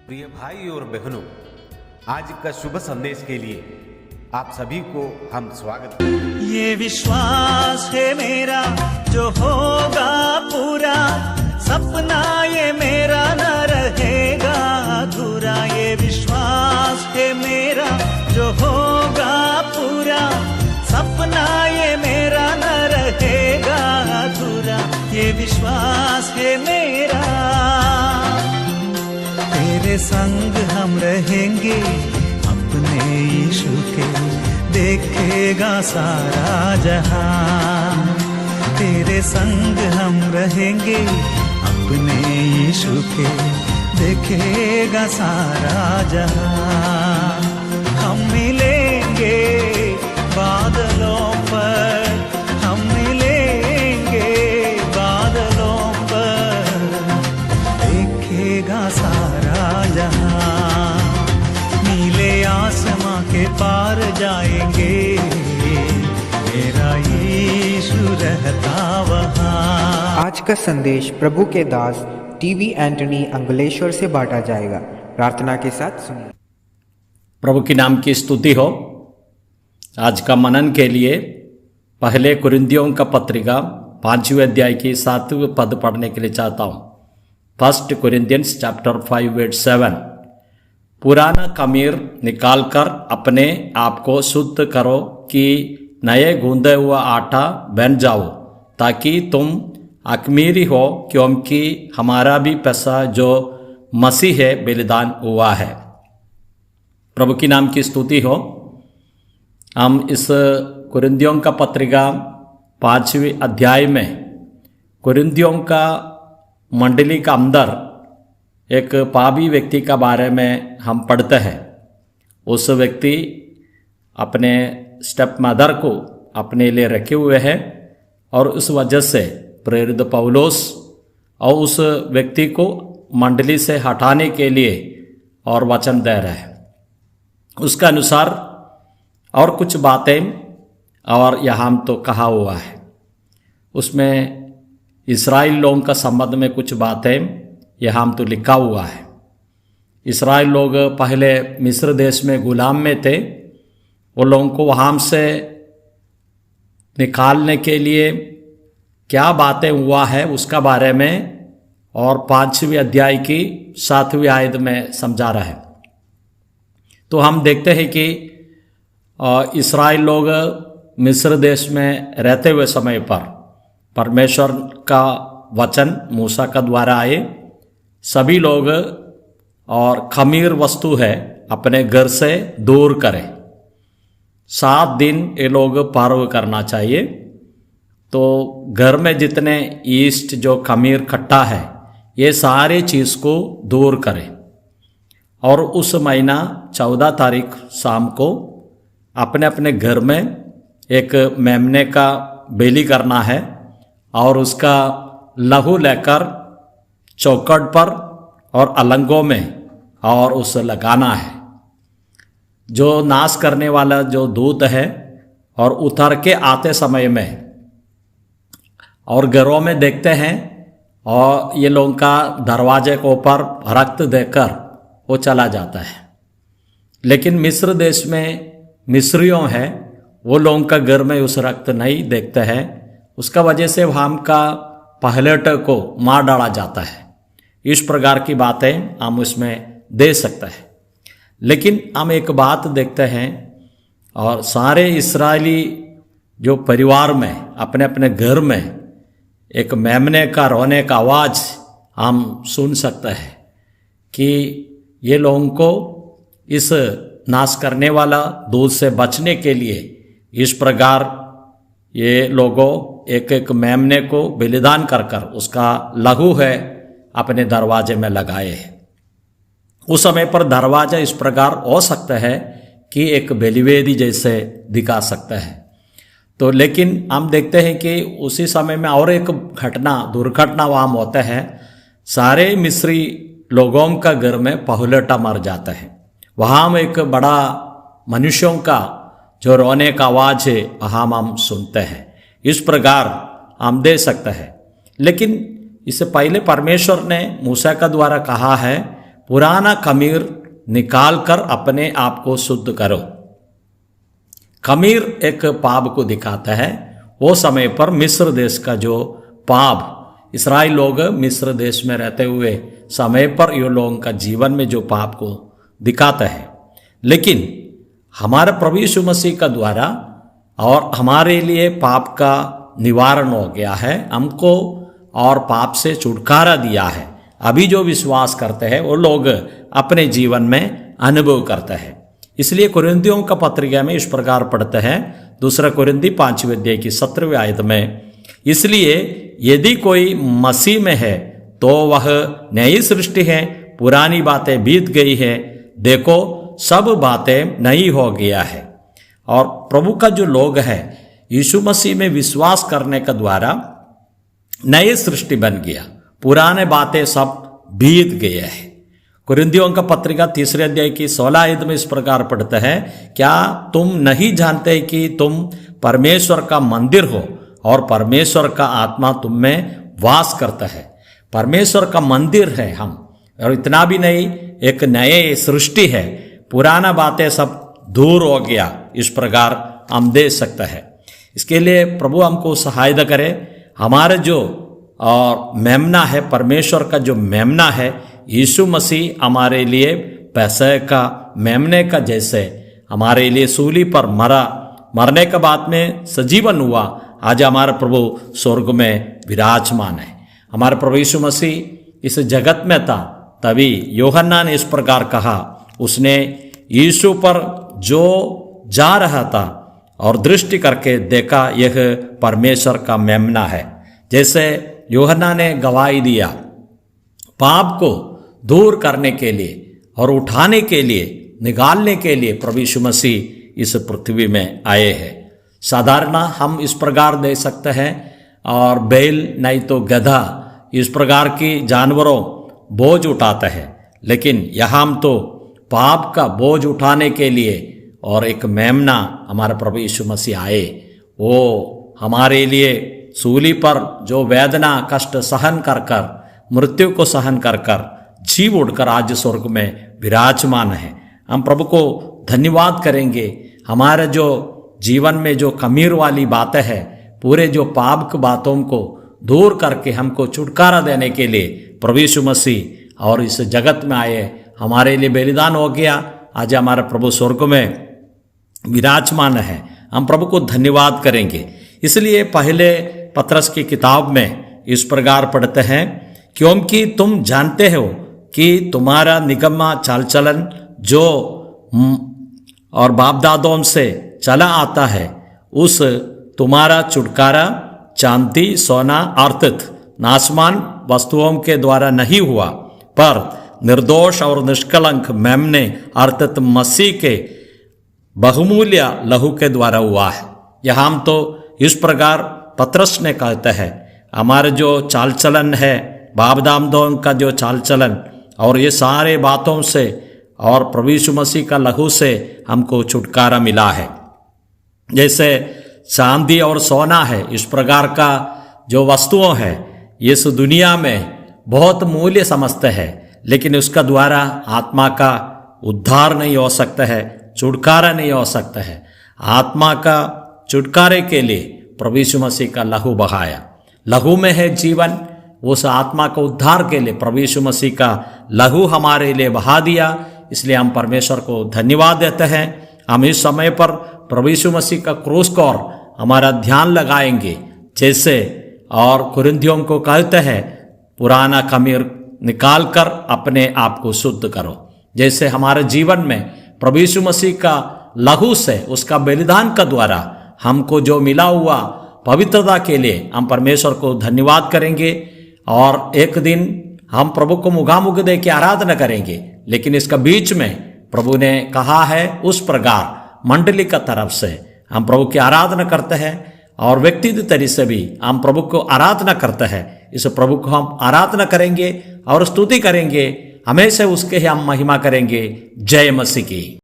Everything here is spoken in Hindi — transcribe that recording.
प्रिय भाई और बहनों, आज का शुभ संदेश के लिए आप सभी को हम स्वागत करते हैं। ये विश्वास है मेरा जो होगा पूरा, सपना ये मेरा न रहेगा अधूरा। ये विश्वास है मेरा जो होगा पूरा, सपना ये मेरा न रहेगा अधूरा। ये विश्वास है मेरा, तेरे संग हम रहेंगे अपने यीशु के, देखेगा सारा जहां। तेरे संग हम रहेंगे अपने यीशु के, देखेगा सारा जहां। हम मिलेंगे बादलों पर, हम मिलेंगे बादलों पर, देखेगा सारा जहां। नीले आसमां के पार जाएंगे, मेरा यीशु रहता वहां। आज का संदेश प्रभु के दास टीवी एंटनी अंगलेश्वर से बांटा जाएगा। प्रार्थना के साथ सुनिए। प्रभु के नाम की स्तुति हो। आज का मनन के लिए पहले कुरिन्थियों का पत्रिका 5वें अध्याय की 7वें पद पढ़ने के लिए चाहता हूँ। 1 Corinthians chapter 5 verse 7। पुराना खमीर निकालकर अपने आप को शुद्ध करो कि नए गूंदे हुआ आटा बन जाओ, ताकि तुम अखमीरी हो, क्योंकि हमारा भी पैसा जो मसीह है बलिदान हुआ है। प्रभु की नाम की स्तुति हो। हम इस कुरिन्थियों का पत्रिका 5वें अध्याय में कुरिन्थियों का मंडली का अंदर एक पापी व्यक्ति का बारे में हम पढ़ते हैं। उस व्यक्ति अपने स्टेप मदर को अपने लिए रखे हुए हैं और उस वजह से प्रेरित पौलुस और उस व्यक्ति को मंडली से हटाने के लिए और वचन दे रहे हैं। उसका अनुसार और कुछ बातें और यहाँ तो कहा हुआ है, उसमें इस्राएल लोगों का संबंध में कुछ बातें यहाँ तो लिखा हुआ है। इस्राएल लोग पहले मिस्र देश में गुलाम में थे। वो लोगों को वहाँ से निकालने के लिए क्या बातें हुआ है उसका बारे में और 5वें अध्याय की 7वीं आयत में समझा रहा है। तो हम देखते हैं कि इस्राएल लोग मिस्र देश में रहते हुए समय पर परमेश्वर का वचन मूसा का द्वारा आए। सभी लोग और खमीर वस्तु है अपने घर से दूर करें। 7 दिन ये लोग पर्व करना चाहिए। तो घर में जितने ईस्ट जो खमीर खट्टा है ये सारे चीज़ को दूर करें। और उस महीना 14 तारीख शाम को अपने अपने घर में एक मेमने का बेली करना है और उसका लहू लेकर चौखट पर और अलंगों में और उसे लगाना है। जो नाश करने वाला जो दूत है और उतर के आते समय में और घरों में देखते हैं और ये लोगों का दरवाजे के ऊपर रक्त देकर वो चला जाता है। लेकिन मिस्र देश में मिस्रियों है, वो लोगों का घर में उस रक्त नहीं देखते हैं। उसका वजह से वहाँ का पहलेट को मार डाला जाता है। इस प्रकार की बातें हम उसमें दे सकते हैं। लेकिन हम एक बात देखते हैं और सारे इस्राएली जो परिवार में अपने अपने घर में एक मेमने का रोने का आवाज़ हम सुन सकते हैं कि ये लोगों को इस नाश करने वाला दूध से बचने के लिए इस प्रकार ये लोगों एक एक मेमने को बलिदान कर कर उसका लहू है अपने दरवाजे में लगाए हैं। उस समय पर दरवाजा इस प्रकार हो सकता है कि एक बलिवेदी जैसे दिखा सकता है। तो लेकिन हम देखते हैं कि उसी समय में और एक दुर्घटना वहाँ होता है। सारे मिस्री लोगों का घर में पहुलेटा मर जाता है। वहाँ एक बड़ा मनुष्यों का जो रोने का आवाज़ है वहाँ हम सुनते हैं। इस प्रकार हम दे सकते हैं। लेकिन इससे पहले परमेश्वर ने मूसा का द्वारा कहा है, पुराना खमीर निकाल कर अपने आप को शुद्ध करो। खमीर एक पाप को दिखाता है। वो समय पर मिस्र देश का जो पाप, इस्राएल लोग मिस्र देश में रहते हुए समय पर ये लोगों का जीवन में जो पाप को दिखाता है, लेकिन हमारे प्रभु यीशु मसीह का द्वारा और हमारे लिए पाप का निवारण हो गया है, हमको और पाप से छुटकारा दिया है। अभी जो विश्वास करते हैं वो लोग अपने जीवन में अनुभव करते हैं। इसलिए कुरिन्थियों का पत्रिका में इस प्रकार पढ़ते हैं, 2 कुरिन्थी 5वें अध्याय की 17वें आयत में, इसलिए यदि कोई मसीह में है तो वह नई सृष्टि है, पुरानी बातें बीत गई है, देखो सब बातें नई हो गया है। और प्रभु का जो लोग है यीशु मसीह में विश्वास करने का द्वारा नई सृष्टि बन गया, पुराने बातें सब बीत गए हैं। कुरिन्थियों का पत्रिका 3 अध्याय की 16 आयत में इस प्रकार पढ़ते हैं, क्या तुम नहीं जानते कि तुम परमेश्वर का मंदिर हो और परमेश्वर का आत्मा तुम में वास करता है। परमेश्वर का मंदिर है हम, और इतना भी नहीं, एक नए सृष्टि है, पुराना बातें सब दूर हो गया, इस प्रकार हम देख सकते हैं। इसके लिए प्रभु हमको सहायता करे। हमारे जो और मेमना है, परमेश्वर का जो मेमना है, यीशु मसीह हमारे लिए पैसे का मेमने का जैसे हमारे लिए सूली पर मरा, मरने के बाद में सजीवन हुआ, आज हमारा प्रभु स्वर्ग में विराजमान है। हमारे प्रभु यीशु मसीह इस जगत में था, तभी यूहन्ना ने इस प्रकार कहा, उसने यीशु पर जो जा रहा था और दृष्टि करके देखा, यह परमेश्वर का मेमना है। जैसे यूहन्ना ने गवाही दिया, पाप को दूर करने के लिए और उठाने के लिए, निकालने के लिए प्रभु यीशु मसीह इस पृथ्वी में आए हैं। साधारण हम इस प्रकार दे सकते हैं, और बैल नहीं तो गधा, इस प्रकार की जानवरों बोझ उठाते हैं, लेकिन यहाँ हम तो पाप का बोझ उठाने के लिए और एक मेमना हमारे प्रभु यीशु मसीह आए। वो हमारे लिए सूली पर जो वेदना कष्ट सहन कर कर, मृत्यु को सहन कर कर जीव उठकर आज स्वर्ग में विराजमान है। हम प्रभु को धन्यवाद करेंगे। हमारे जो जीवन में जो खमीर वाली बातें हैं, पूरे जो पाप की बातों को दूर करके हमको छुटकारा देने के लिए प्रभु यीशु मसीह और इस जगत में आए, हमारे लिए बलिदान हो गया। आज हमारा प्रभु स्वर्ग में विराजमान है। हम प्रभु को धन्यवाद करेंगे। इसलिए पहले पत्रस की किताब में इस प्रकार पढ़ते हैं, क्योंकि तुम जानते हो कि तुम्हारा निगम्मा चाल चलन जो और बाप दादों से चला आता है, उस तुम्हारा छुटकारा चांदी सोना अर्थात नाशमान वस्तुओं के द्वारा नहीं हुआ, पर निर्दोष और निष्कलंक मेमने अर्थात मसीह के बहुमूल्य लहू के द्वारा हुआ है। यहाँ हम तो इस प्रकार पत्रस ने कहते हैं, हमारे जो चाल चलन है, बाप दादों का जो चाल चलन और ये सारे बातों से और प्रभु यीशु मसीह का लहू से हमको छुटकारा मिला है। जैसे चांदी और सोना है, इस प्रकार का जो वस्तुओं है, इस दुनिया में बहुत मूल्य समझते हैं, लेकिन उसका द्वारा आत्मा का उद्धार नहीं हो सकता है, छुटकारा नहीं हो सकता है। आत्मा का छुटकारे के लिए प्रभु यीशु मसीह का लहू बहाया। लहू में है जीवन। उस आत्मा को उद्धार के लिए प्रभु यीशु मसीह का लहू हमारे लिए बहा दिया। इसलिए हम परमेश्वर को धन्यवाद देते हैं। हम इस समय पर प्रभु यीशु मसीह का क्रूस को और हमारा ध्यान लगाएंगे, जैसे और कुरिन्थियों को कहते हैं, पुराना खमीर निकाल कर अपने आप को शुद्ध करो। जैसे हमारे जीवन में प्रभु यीशु मसीह का लहू से, उसका बलिदान का द्वारा हमको जो मिला हुआ पवित्रता के लिए हम परमेश्वर को धन्यवाद करेंगे। और एक दिन हम प्रभु को मुखामुख दे के आराधना करेंगे। लेकिन इसका बीच में प्रभु ने कहा है, उस प्रकार मंडली का तरफ से हम प्रभु की आराधना करते हैं और व्यक्तिगत तरीके से भी हम प्रभु को आराधना करते हैं। इस प्रभु को हम आराधना करेंगे और स्तुति करेंगे, हमेशा उसके ही हम महिमा करेंगे। जय मसीह की।